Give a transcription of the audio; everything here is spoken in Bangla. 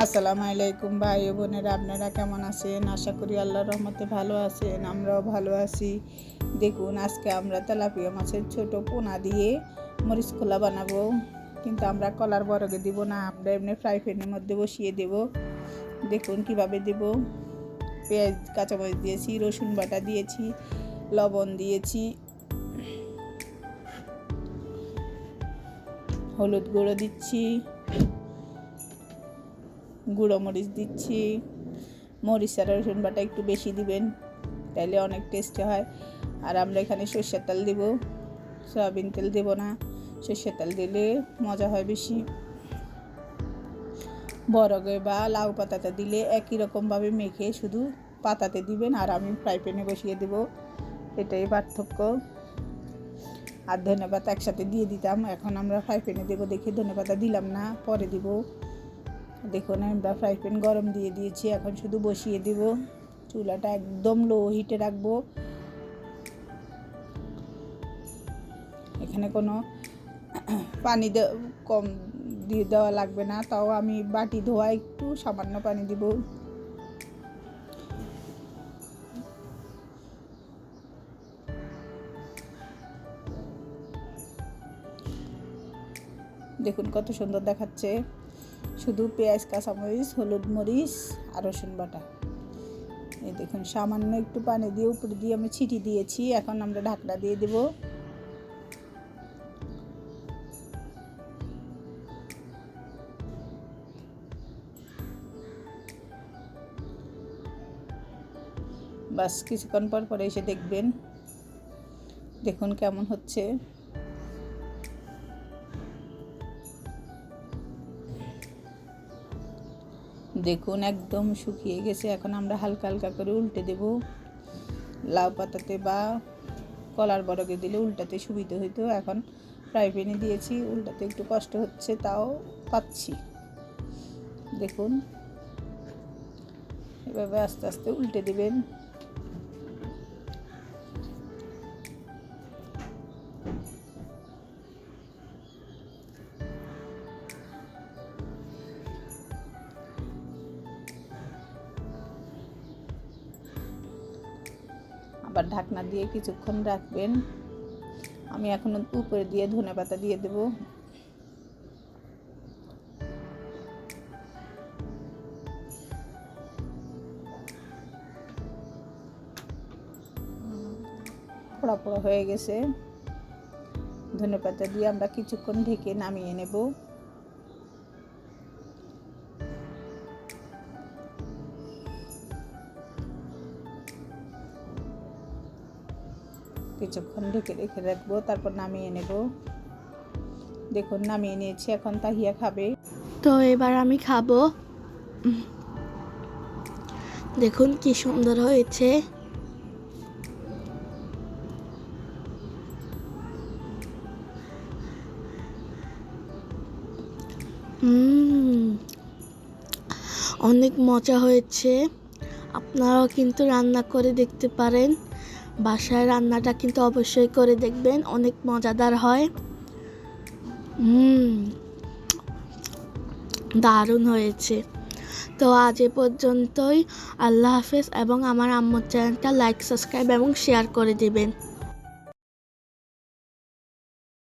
আসসালামু আলাইকুম ভাই ও বোনেরা, আপনারা কেমন আছেন? আশা করি আল্লাহর রহমতে ভালো আছেন, আমরাও ভালো আছি। দেখুন, আজকে আমরা তেলাপিয়া মাছের ছোট পোনা দিয়ে মরিচ খোলা বানাবো, কিন্তু আমরা কলার বরগে দিব না, আমরা এমনি ফ্রাই প্যানের মধ্যে বসিয়ে দেব। দেখুন কিভাবে দেব। পেঁয়াজ কাঁচামরিচ দিয়েছি, রসুন বাটা দিয়েছি, লবণ দিয়েছি, হলুদ গুঁড়ো দিচ্ছি, গুঁড়ো মরিচ দিচ্ছি। মরিচ আর রসুন বাটা একটু বেশি দিবেন, তাইলে অনেক টেস্টি হয়। আর আমরা এখানে সরষের তেল দিব, সয়াবিন তেল দেব না, সরষের তেল দিলে মজা হয় বেশি। বরগে বা লাউ পাতাতে দিলে একই রকমভাবে মেখে শুধু পাতাতে দিবেন, আর আমি ফ্রাই প্যানে বসিয়ে দেব, এটাই পার্থক্য। আর ধনেপাতা একসাথে দিয়ে দিতাম, এখন আমরা ফ্রাই প্যানে দেবো দেখে ধনেপাতা দিলাম না, পরে দিব। দেখুন, আমরা ফ্রাই প্যান গরম দিয়ে দিয়েছি, এখন শুধু বসিয়ে দেব। চুলাটা একদম লো হিটে রাখবো। এখানে কোনো পানি কম দিয়ে দেওয়া লাগবে না, তাও আমি বাটি ধোয়া একটু সামান্য পানি দিব। দেখুন কত সুন্দর দেখাচ্ছে, শুধু পেঁয়াজ কাঁচামরিচ হলুদ মরিচ আর রসুন বাটা। এই দেখুন, সামান্য একটু পানি দিয়ে উপরে দিয়ে আমি ছিটি দিয়েছি, এখন আমরা ঢাকনা দিয়ে দেব। বাস কিছুক্ষণ পর পরে এসে দেখবেন, দেখুন কেমন হচ্ছে। দেখুন একদম শুকিয়ে গেছে, এখন আমরা হালকা হালকা করে উল্টে দেব। লাউ পাতাতে বা কলার বরগে দিলে উল্টাতে সুবিধা হইতো, এখন ফ্রাই প্যানে দিয়েছি, উল্টাতে একটু কষ্ট হচ্ছে, তাও পাচ্ছি। দেখুন, এভাবে আস্তে আস্তে উল্টে দেবেন। আবার ঢাকনা দিয়ে কিছুক্ষণ রাখবেন। আমি এখন উপরে দিয়ে ধনেপাতা দিয়ে দেব। পোড়া পোড়া হয়ে গেছে, ধনেপাতা দিয়ে আমরা কিছুক্ষণ ঢেকে নামিয়ে নেব। কিছুক্ষণ ঢেকে রেখে রাখবো, তারপর নামিয়ে নেব। দেখুন নামিয়ে নিয়েছি, এখন তাহিয়া খাবে। তো এবার আমি খাবো। দেখুন কি সুন্দর হয়েছে। অনেক মজা হয়েছে। আপনারাও কিন্তু রান্না করে দেখতে পারেন। বাসায় রান্নাটা কিন্তু অবশ্যই করে দেখবেন, অনেক মজাদার হয়। দারুণ হয়েছে। তো আজ এ পর্যন্তই। আল্লাহ হাফেজ, এবং আমার আম্মুর চ্যানেলটা লাইক সাবস্ক্রাইব এবং শেয়ার করে দেবেন।